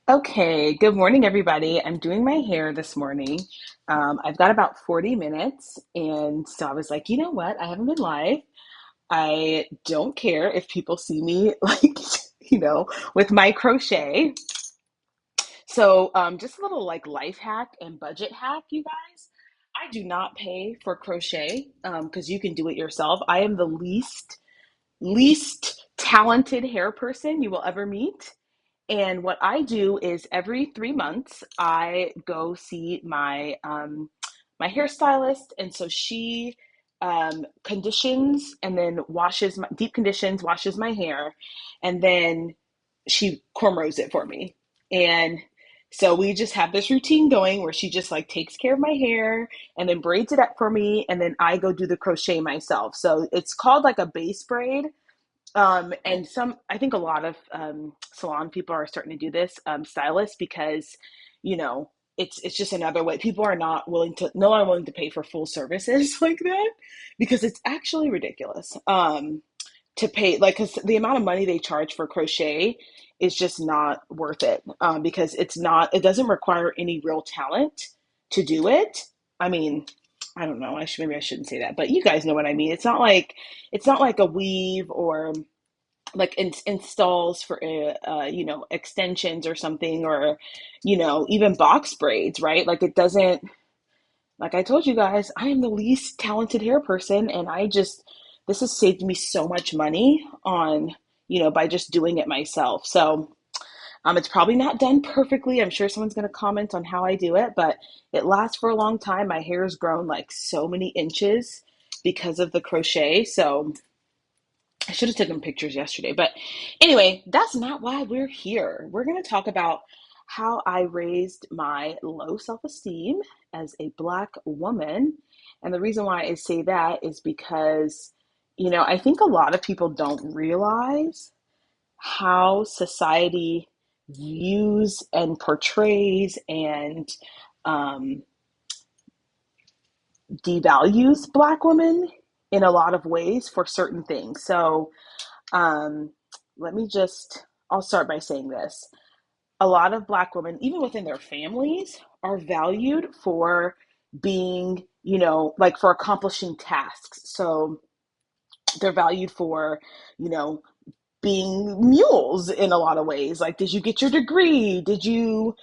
Okay, good morning, everybody. I'm doing my hair this morning. I've got about 40 minutes, and so I was like, you know what? I haven't been live. I don't care if people see me like, with my crochet. So, just a little like life hack and budget hack, you guys. I do not pay for crochet because you can do it yourself. I am the least talented hair person you will ever meet. And what I do is every 3 months, I go see my hairstylist, and so she conditions and then washes my deep conditions, washes my hair, and then she cornrows it for me. And so we just have this routine going where she just like takes care of my hair and then braids it up for me, and then I go do the crochet myself. So it's called like a base braid, and I think a lot of salon people are starting to do this, stylists, because, it's just another way. People are no one willing to pay for full services like that because it's actually ridiculous. To pay, like, because the amount of money they charge for crochet is just not worth it. Because it doesn't require any real talent to do it. I mean, I don't know. Maybe I shouldn't say that, but you guys know what I mean. It's not like a weave or like installs for extensions or something, or even box braids, right? Like, it doesn't, like I told you guys, I am the least talented hair person, and this has saved me so much money on, by just doing it myself. So it's probably not done perfectly. I'm sure someone's going to comment on how I do it, but it lasts for a long time. My hair has grown like so many inches because of the crochet. So I should have taken pictures yesterday. But anyway, that's not why we're here. We're going to talk about how I raised my low self esteem as a Black woman. And the reason why I say that is because, I think a lot of people don't realize how society views and portrays and um, devalues Black women in a lot of ways for certain things. So, um, I'll start by saying this. A lot of Black women, even within their families, are valued for being, like, for accomplishing tasks. So they're valued for, you know, being mules in a lot of ways. Like, did you get your degree? Did you,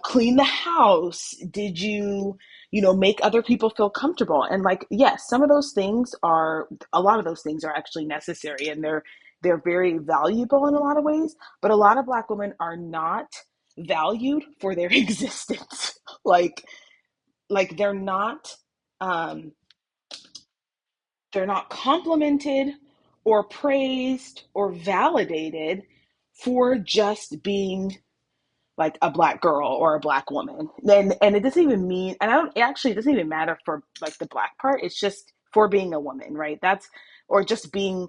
clean the house? Did you, make other people feel comfortable? And like, yes, a lot of those things are actually necessary, and they're very valuable in a lot of ways. But a lot of Black women are not valued for their existence. like, like um, they're not complimented or praised or validated for just being like a Black girl or a Black woman. And it doesn't even mean, and I don't, it actually doesn't even matter for like the Black part. It's just for being a woman, right? Or just being,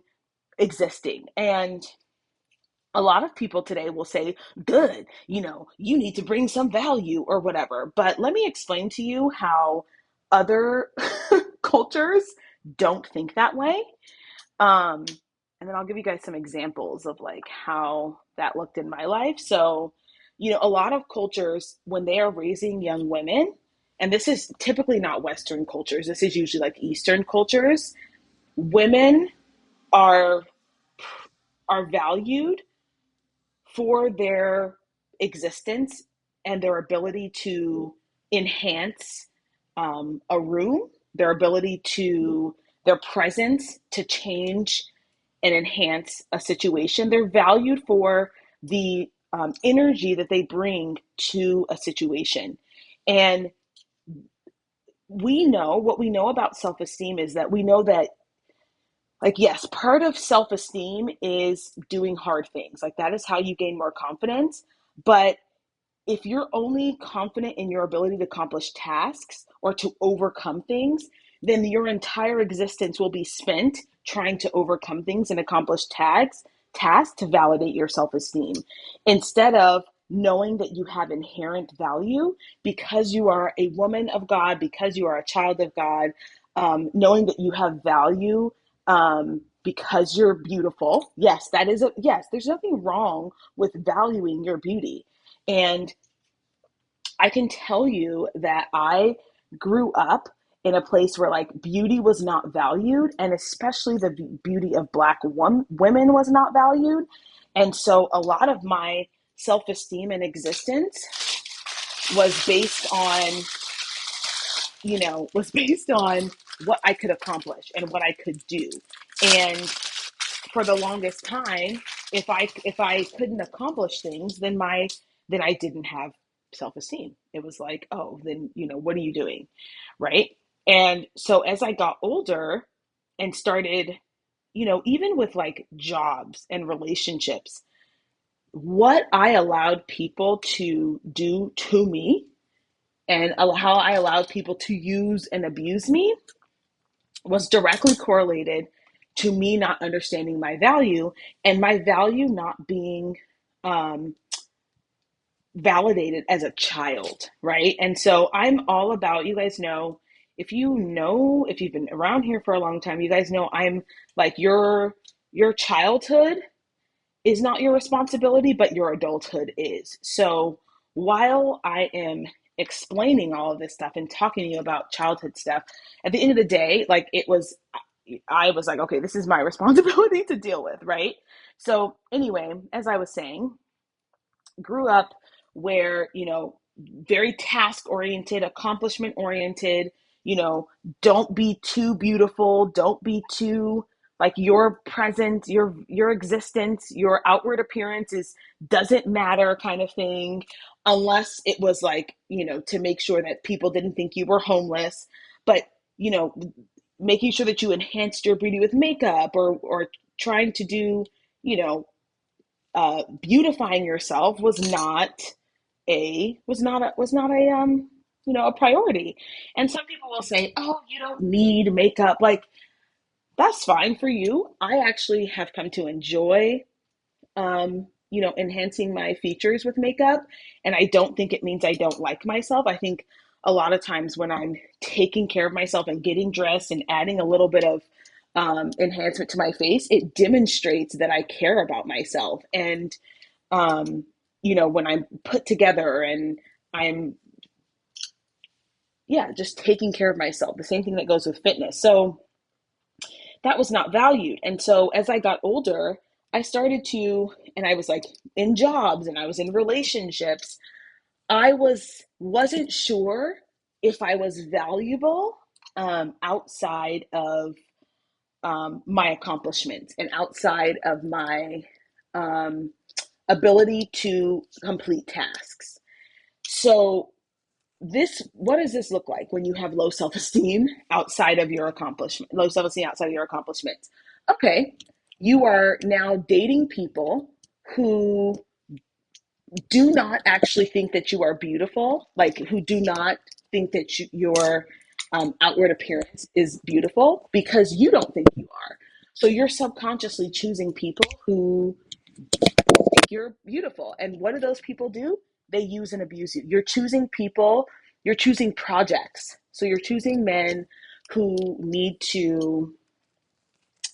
existing. And a lot of people today will say, good, you need to bring some value or whatever. But let me explain to you how other cultures don't think that way. Um, and then I'll give you guys some examples of like how that looked in my life. So, a lot of cultures, when they are raising young women, and this is typically not Western cultures, this is usually like Eastern cultures, women are valued for their existence and their ability to enhance a room, their presence to change and enhance a situation. They're valued for the energy that they bring to a situation. And what we know about self esteem is that we know that, like, yes, part of self esteem is doing hard things. Like, that is how you gain more confidence. But if you're only confident in your ability to accomplish tasks or to overcome things, then your entire existence will be spent trying to overcome things and accomplish tasks to validate your self-esteem, instead of knowing that you have inherent value because you are a woman of God, because you are a child of God, knowing that you have value, because you're beautiful. Yes, yes, there's nothing wrong with valuing your beauty. And I can tell you that I grew up in a place where like beauty was not valued, and especially the beauty of women was not valued. And so a lot of my self-esteem and existence was based on, was based on what I could accomplish and what I could do. And for the longest time, if I couldn't accomplish things, then I didn't have self-esteem. It was like, oh, then what are you doing? Right? And so as I got older and started, even with like jobs and relationships, what I allowed people to do to me and how I allowed people to use and abuse me was directly correlated to me not understanding my value, and my value not being um, validated as a child, right? And so I'm all about, you guys if you've been around here for a long time, you guys know I'm like your childhood is not your responsibility, but your adulthood is. So while I am explaining all of this stuff and talking to you about childhood stuff, at the end of the day, I was like, okay, this is my responsibility to deal with, right? So anyway, as I was saying, grew up where, very task oriented, accomplishment oriented, you know, don't be too beautiful, don't be too like your presence, your existence, your outward appearance is doesn't matter kind of thing, unless it was like, to make sure that people didn't think you were homeless. But, you know, making sure that you enhanced your beauty with makeup, or trying to do, you know, beautifying yourself was not a priority. And some people will say, "Oh, you don't need makeup." Like, that's fine for you. I actually have come to enjoy enhancing my features with makeup. And I don't think it means I don't like myself. I think a lot of times when I'm taking care of myself and getting dressed and adding a little bit of enhancement to my face, it demonstrates that I care about myself. And, when I'm put together and I'm, yeah, just taking care of myself, the same thing that goes with fitness. So that was not valued. And so as I got older, and I was like in jobs and I was in relationships, wasn't sure if I was valuable outside of my accomplishments and outside of my um, ability to complete tasks. So what does this look like when you have low self-esteem outside of your accomplishments? Okay, you are now dating people who do not actually think that you are beautiful, like who do not think that your outward appearance is beautiful because you don't think you are. So you're subconsciously choosing people who think you're beautiful. And what do those people do? They use and abuse you. You're choosing projects. So you're choosing men who need to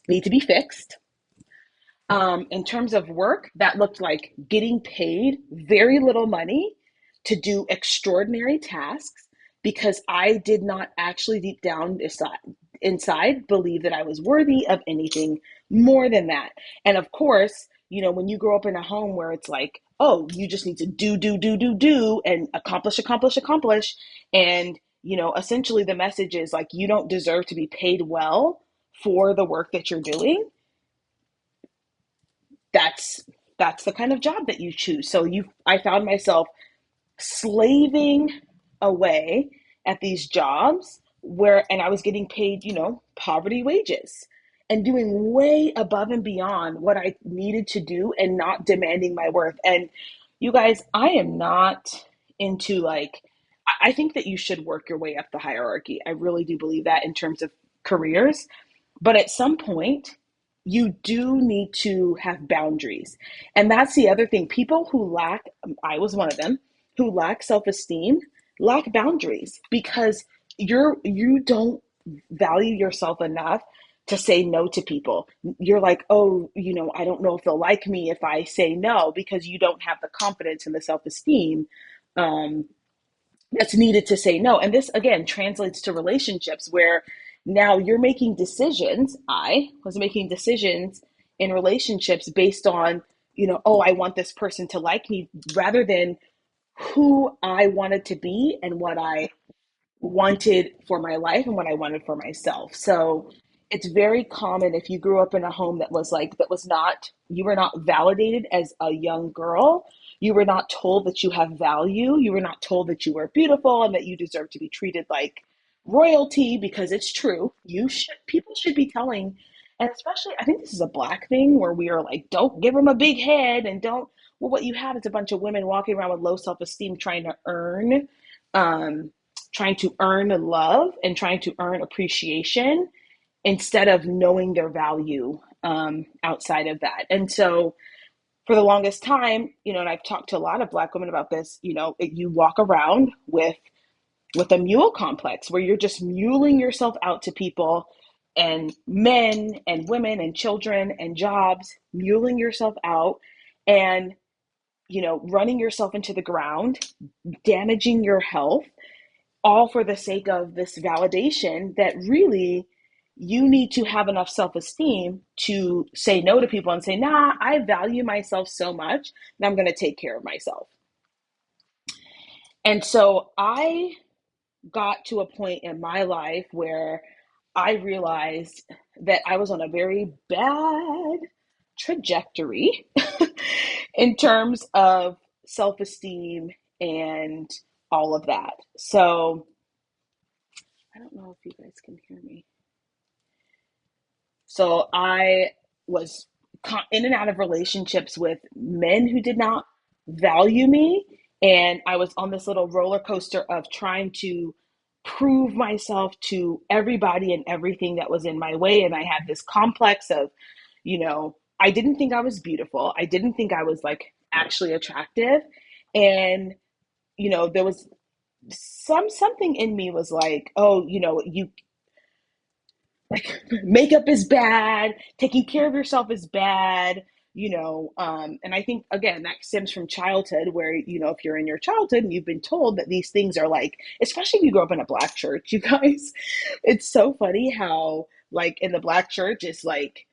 be fixed. In terms of work, that looked like getting paid very little money to do extraordinary tasks because I did not actually deep down inside believe that I was worthy of anything more than that. And of course, when you grow up in a home where it's like, oh, you just need to do, and accomplish, accomplish, accomplish. And, essentially the message is like, you don't deserve to be paid well for the work that you're doing. That's the kind of job that you choose. So I found myself slaving away at these jobs and I was getting paid, poverty wages and doing way above and beyond what I needed to do and not demanding my worth. And you guys, I am not into like, I think that you should work your way up the hierarchy. I really do believe that in terms of careers. But at some point, you do need to have boundaries. And that's the other thing. People who I was one of them, who lack self-esteem, lack boundaries because you don't value yourself enough to say no to people. You're like, oh, I don't know if they'll like me if I say no, because you don't have the confidence and the self esteem um, that's needed to say no. And this, again, translates to relationships where now you're making decisions. I was making decisions in relationships based on, oh, I want this person to like me, rather than who I wanted to be and what I wanted for my life and what I wanted for myself. So it's very common if you grew up in a home that was like, that was not, you were not validated as a young girl. You were not told that you have value. You were not told that you were beautiful and that you deserve to be treated like royalty, because it's true. People should be telling, and especially, I think this is a Black thing where we are like, don't give them a big head and don't, well, what you have is a bunch of women walking around with low self-esteem um, trying to earn love and trying to earn appreciation instead of knowing their value outside of that. And so for the longest time, and I've talked to a lot of Black women about this, you walk around with a mule complex where you're just muling yourself out to people, and men and women and children and jobs, muling yourself out, and running yourself into the ground, damaging your health, all for the sake of this validation that really you need to have enough self-esteem to say no to people and say, nah, I value myself so much and I'm going to take care of myself. And so I got to a point in my life where I realized that I was on a very bad trajectory in terms of self-esteem and all of that. So I don't know if you guys can hear me. So I was in and out of relationships with men who did not value me. And I was on this little roller coaster of trying to prove myself to everybody and everything that was in my way. And I had this complex of, I didn't think I was beautiful. I didn't think I was like actually attractive. And, there was something in me was like, oh, you like makeup is bad, taking care of yourself is bad, and I think again that stems from childhood where, if you're in your childhood and you've been told that these things are like, especially if you grow up in a Black church, you guys, it's so funny how like in the Black church it's like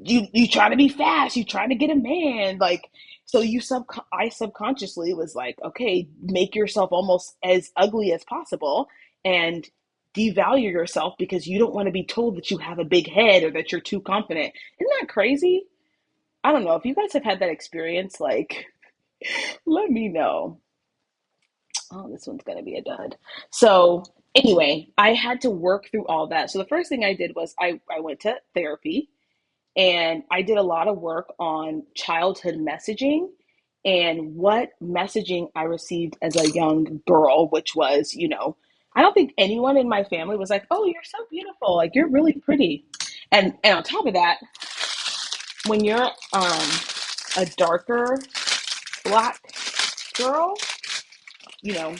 you try to be fast, you try to get a man, like, so I subconsciously was like, okay, make yourself almost as ugly as possible and devalue yourself because you don't want to be told that you have a big head or that you're too confident. Isn't that crazy? I don't know if you guys have had that experience, like, let me know. Oh, this one's gonna be a dud. So anyway, I had to work through all that. So the first thing I did was I went to therapy. And I did a lot of work on childhood messaging and what messaging I received as a young girl, which was, I don't think anyone in my family was like, oh, you're so beautiful. Like, you're really pretty. And on top of that, when you're a darker Black girl, you know,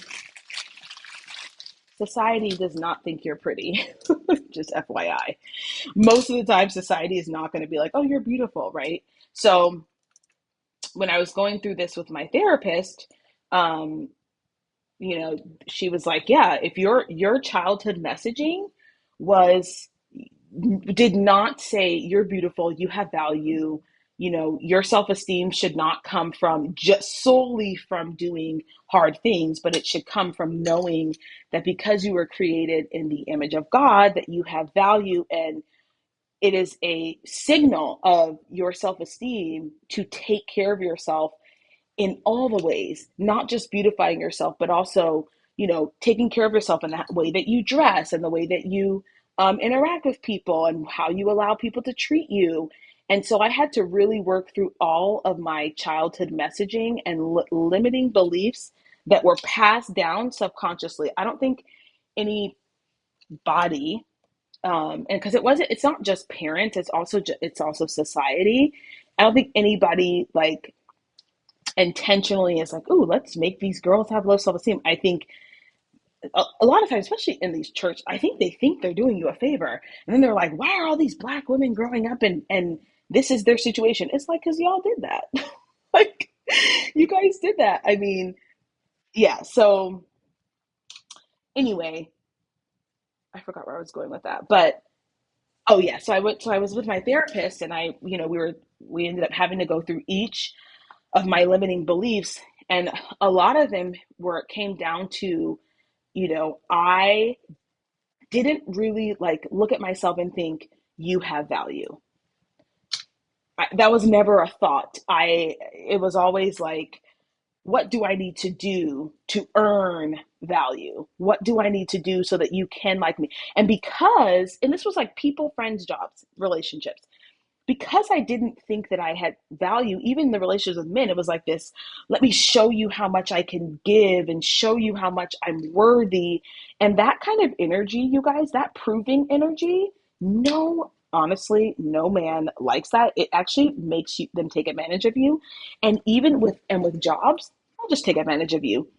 society does not think you're pretty. Just FYI. Most of the time, society is not going to be like, oh, you're beautiful, right? So when I was going through this with my therapist, um, she was like, yeah, if your childhood messaging was did not say you're beautiful, you have value, your self-esteem should not come from just solely from doing hard things, but it should come from knowing that because you were created in the image of God, that you have value, and it is a signal of your self-esteem to take care of yourself in all the ways, not just beautifying yourself, but also, taking care of yourself in that way that you dress and the way that you interact with people and how you allow people to treat you. And so I had to really work through all of my childhood messaging and limiting beliefs that were passed down subconsciously. I don't think any body, and because it's not just parents, it's also society. I don't think anybody like intentionally is like, oh, let's make these girls have low self-esteem. I think a lot of times, especially in these church, I think they think they're doing you a favor. And then they're like, why are all these black women growing up and this is their situation? It's like, because y'all did that. Like, you guys did that. I mean, yeah. So anyway, I forgot where I was going with that. But oh yeah, so I was with my therapist and we ended up having to go through each of my limiting beliefs. And a lot of them where it came down to, I didn't really like look at myself and think you have value. That was never a thought. It was always like, what do I need to do to earn value? What do I need to do so that you can like me? And this was like people, friends, jobs, relationships, because I didn't think that I had value, even in the relationships with men, it was like this, let me show you how much I can give and show you how much I'm worthy. And that kind of energy, you guys, that proving energy, no, honestly, no man likes that. It actually makes them take advantage of you. And even with jobs, they'll just take advantage of you.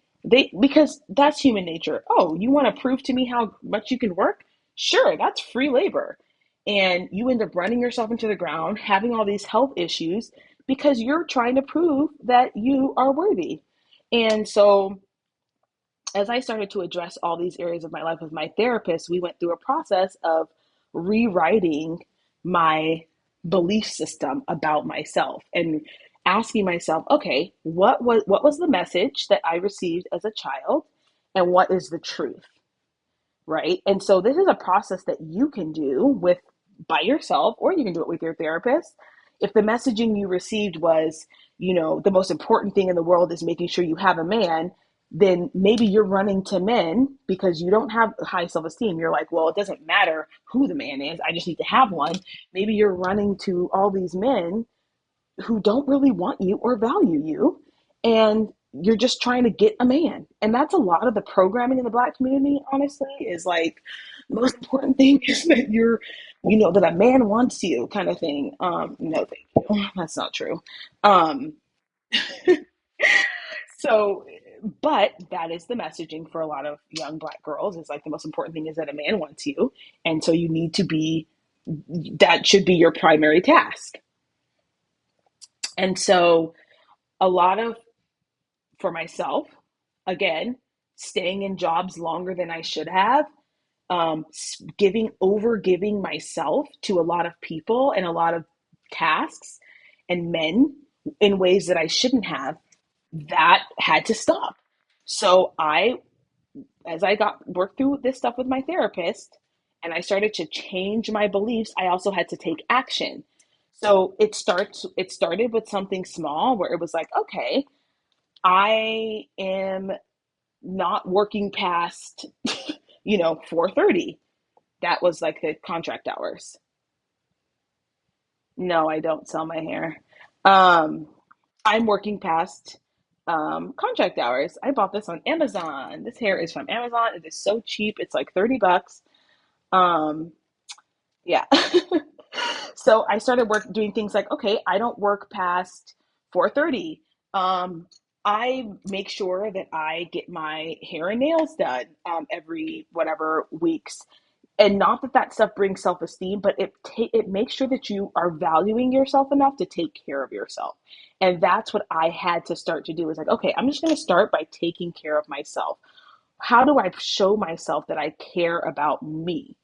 Because that's human nature. Oh, you want to prove to me how much you can work? Sure, that's free labor, and you end up running yourself into the ground, having all these health issues because you're trying to prove that you are worthy. And so, as I started to address all these areas of my life with my therapist, we went through a process of rewriting my belief system about myself and asking myself, okay, what was the message that I received as a child and what is the truth? Right? And so this is a process that you can do with by yourself, or you can do it with your therapist. If the messaging you received was, the most important thing in the world is making sure you have a man, then maybe you're running to men because you don't have high self-esteem. You're like, well, it doesn't matter who the man is. I just need to have one. Maybe you're running to all these men who don't really want you or value you, and you're just trying to get a man. And that's a lot of the programming in the black community, honestly, is like the most important thing is that that a man wants you, kind of thing. No, thank you, that's not true. um so but that is the messaging for a lot of young black girls, is like the most important thing is that a man wants you, and so you need to be, that should be your primary task. And so a lot of, for myself, again, staying in jobs longer than I should have, giving myself to a lot of people and a lot of tasks and men in ways that I shouldn't have, that had to stop. So as I got worked through this stuff with my therapist and I started to change my beliefs, I also had to take action. So it started with something small where it was like, okay, I am not working past 4:30. That was like the contract hours. No, I don't sell my hair. um I'm working past contract hours. I bought this on Amazon. This hair is from Amazon. It is so cheap. It's like $30. um yeah. So I started doing things like, okay, I don't work past 4:30. um I make sure that I get my hair and nails done every whatever weeks. And not that that stuff brings self-esteem, but it makes sure that you are valuing yourself enough to take care of yourself. And that's what I had to start to do, is like, okay, I'm just going to start by taking care of myself. How do I show myself that I care about me?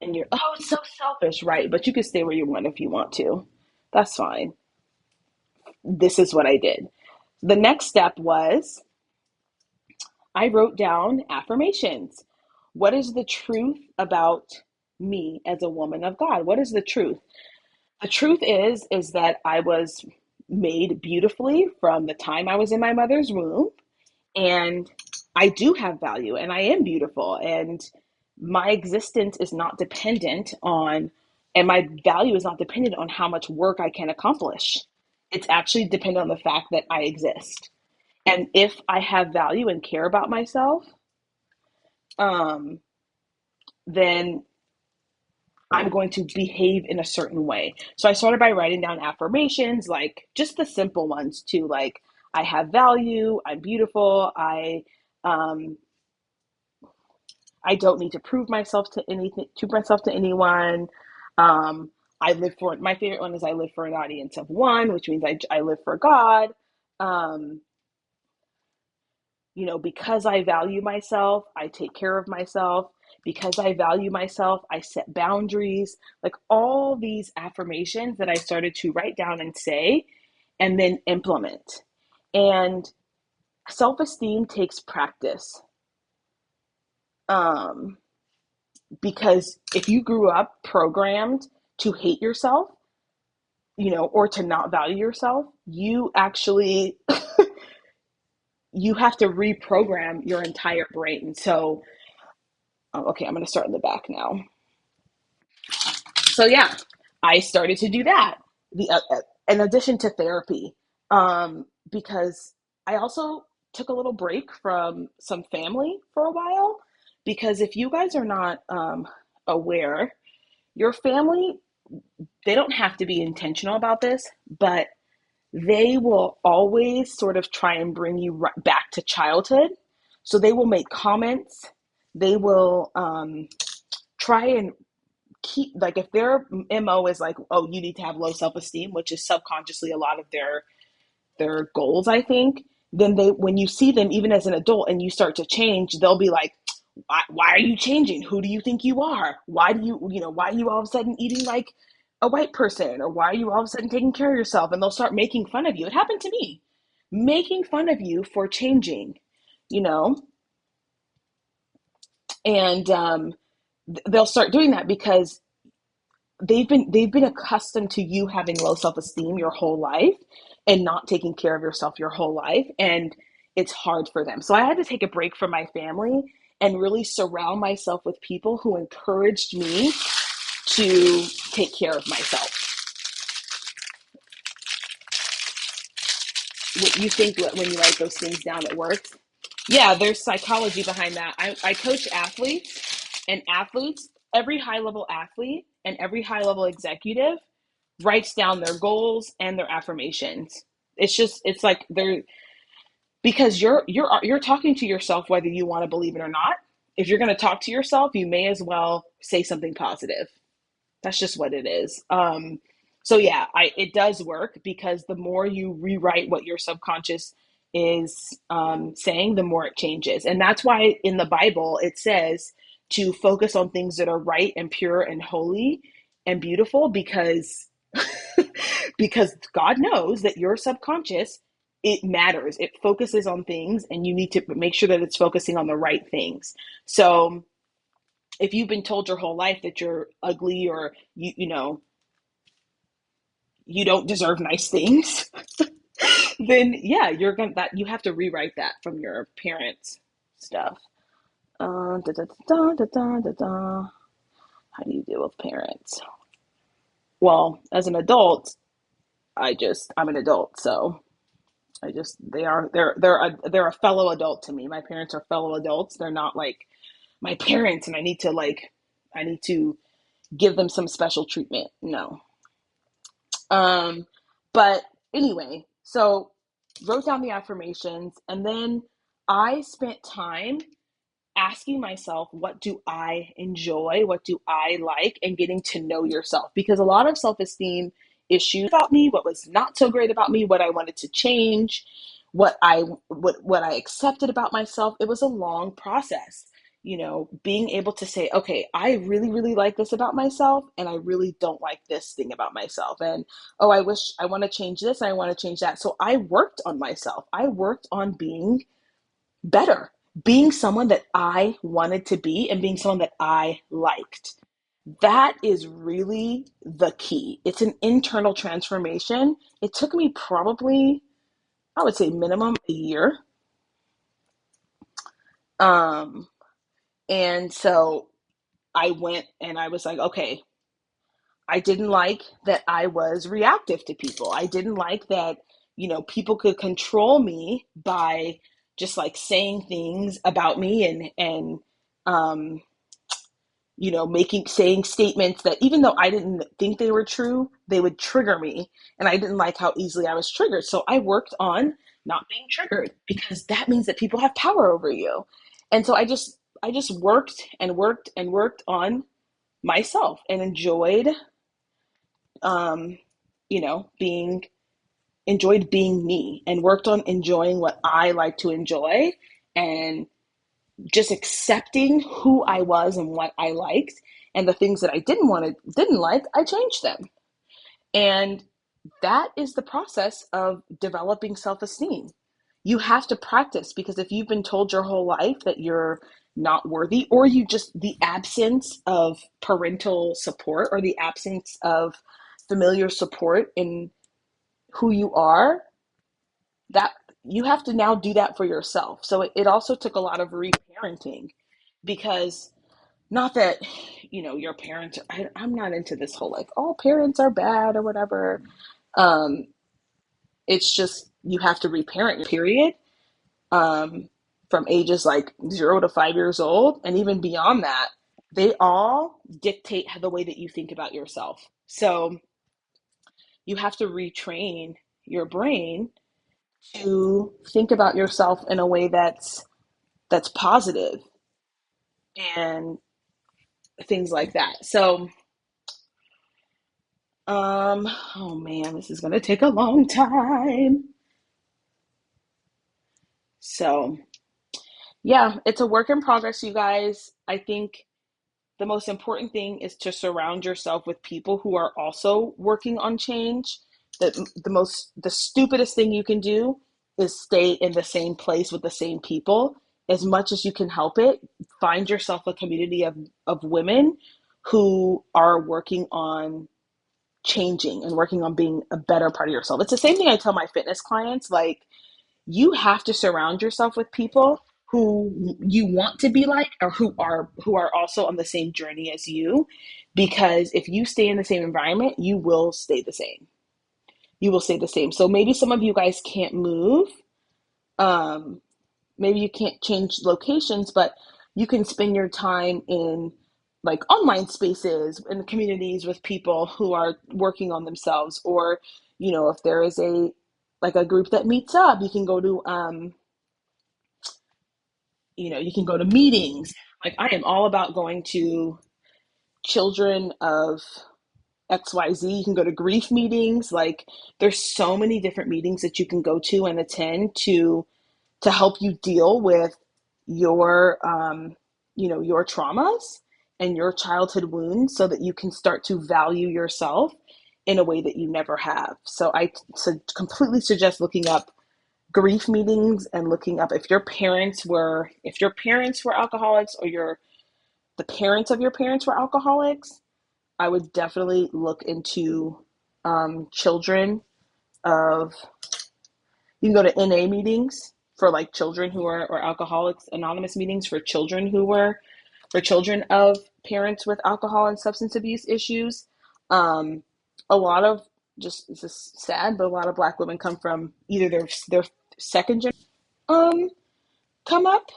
And you're, oh, it's so selfish, right? But you can stay where you want if you want to. That's fine. This is what I did. The next step was I wrote down affirmations. What is the truth about me as a woman of God? What is the truth? The truth is that I was made beautifully from the time I was in my mother's womb, and I do have value and I am beautiful, and my existence is not dependent on, and my value is not dependent on how much work I can accomplish. It's actually dependent on the fact that I exist. And if I have value and care about myself, um, then I'm going to behave in a certain way. So I started by writing down affirmations, like just the simple ones too, like I have value, I'm beautiful, um, I don't need to prove myself to anything, to myself to anyone. Um, I live for, my favorite one is I live for an audience of one, which means I live for God. Um, because I value myself, I take care of myself. Because I value myself, I set boundaries. Like all these affirmations that I started to write down and say, and then implement. And self esteem takes practice. Um, because if you grew up programmed to hate yourself, or to not value yourself, you actually you have to reprogram your entire brain. So, okay, I'm going to start in the back now. So yeah, I started to do that. The In addition to therapy, because I also took a little break from some family for a while. Because if you guys are not aware, your family, they don't have to be intentional about this, but they will always sort of try and bring you back to childhood. So they will make comments. They will try and keep, like, if their MO is like, oh, you need to have low self-esteem, which is subconsciously a lot of their goals, I think, then they, when you see them even as an adult and you start to change, they'll be like, why are you changing? Who do you think you are? Why are you all of a sudden eating like a white person? Or why are you all of a sudden taking care of yourself? And they'll start making fun of you. It happened to me, making fun of you for changing, you know, and they'll start doing that because they've been accustomed to you having low self-esteem your whole life and not taking care of yourself your whole life, and it's hard for them. So I had to take a break from my family and really surround myself with people who encouraged me to take care of myself. What you think when you write those things down, it works? Yeah, there's psychology behind that. I coach athletes, and athletes, every high level athlete and every high level executive writes down their goals and their affirmations. It's like they're, because you're talking to yourself whether you want to believe it or not. If you're going to talk to yourself, you may as well say something positive. That's just what it is. So yeah, it does work, because the more you rewrite what your subconscious is saying, the more it changes. And that's why in the Bible it says to focus on things that are right and pure and holy and beautiful, because because God knows that your subconscious, it matters. It focuses on things, and you need to make sure that it's focusing on the right things. So if you've been told your whole life that you're ugly, or you don't deserve nice things, then yeah, you're gonna that you have to rewrite that from your parents' stuff. Da, da, da, da, da, da, da. How do you deal with parents? Well, as an adult, I'm an adult, so I just they're a fellow adult to me. My parents are fellow adults. They're not like my parents, and I need to give them some special treatment. No. Um, but anyway, so wrote down the affirmations, and then I spent time asking myself, what do I enjoy? What do I like? And getting to know yourself, because a lot of self-esteem issues about me, what was not so great about me, what I wanted to change, what I accepted about myself. It was a long process. Being able to say, okay, I really, really like this about myself, and I really don't like this thing about myself. And oh, I want to change this, and I want to change that. So I worked on myself. I worked on being better, being someone that I wanted to be, and being someone that I liked. That is really the key. It's an internal transformation. It took me probably, I would say, minimum a year. Um, and so I went and I was like, okay, I didn't like that I was reactive to people. I didn't like that, people could control me by just like saying things about me, and um, saying statements that, even though I didn't think they were true, they would trigger me. And I didn't like how easily I was triggered. So I worked on not being triggered, because that means that people have power over you. And so I just worked and worked and worked on myself and enjoyed, um, being enjoyed being me and worked on enjoying what I like to enjoy and just accepting who I was and what I liked, and the things that I didn't like, I changed them. And that is the process of developing self-esteem. You have to practice, because if you've been told your whole life that you're not worthy, or you just, the absence of parental support or the absence of familiar support in who you are, that you have to now do that for yourself. So it also took a lot of reparenting, because not that, your parents, I'm not into this whole like all parents are bad or whatever. um it's just, you have to reparent, period. From ages like 0 to 5 years old, and even beyond that, they all dictate the way that you think about yourself. So you have to retrain your brain to think about yourself in a way that's positive and things like that. So, oh man, this is gonna take a long time. So, yeah, it's a work in progress, you guys. I think the most important thing is to surround yourself with people who are also working on change. The stupidest thing you can do is stay in the same place with the same people. As much as you can help it, find yourself a community of women who are working on changing and working on being a better part of yourself. It's the same thing I tell my fitness clients. Like, you have to surround yourself with people who you want to be like, or who are also on the same journey as you, because if you stay in the same environment, you will stay the same. You will stay the same. So maybe some of you guys can't move. um Maybe you can't change locations, but you can spend your time in like online spaces and communities with people who are working on themselves. Or, if there is a group that meets up, you can go to meetings. Like, I am all about going to children of XYZ. You can go to grief meetings. Like, there's so many different meetings that you can go to and attend to help you deal with your your traumas and your childhood wounds, so that you can start to value yourself in a way that you never have. So completely suggest looking up grief meetings and looking up if your parents were alcoholics, or the parents of your parents were alcoholics. I would definitely look into children of you can go to NA meetings for like children who are, or Alcoholics Anonymous meetings for children for children of parents with alcohol and substance abuse issues. Um, a lot of, just, this is sad, but a lot of Black women come from either their second generation come up,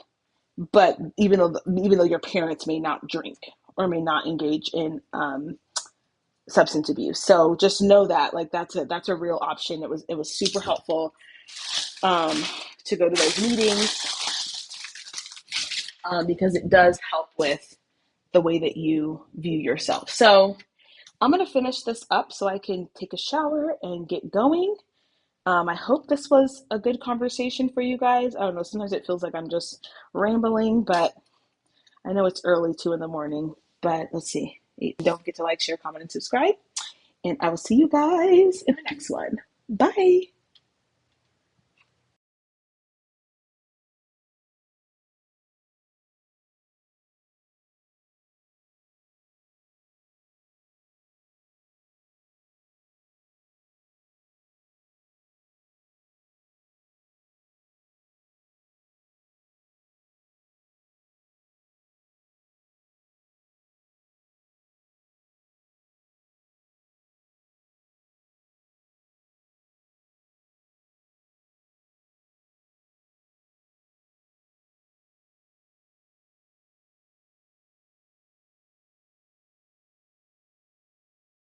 but even though your parents may not drink or may not engage in substance abuse. So just know that, like, that's a real option. It was super helpful um, to go to those meetings, because it does help with the way that you view yourself. So I'm going to finish this up so I can take a shower and get going. I hope this was a good conversation for you guys. I don't know, sometimes it feels like I'm just rambling, but I know it's early, 2 in the morning. But let's see. Don't forget to like, share, comment, and subscribe. And I will see you guys in the next one. Bye.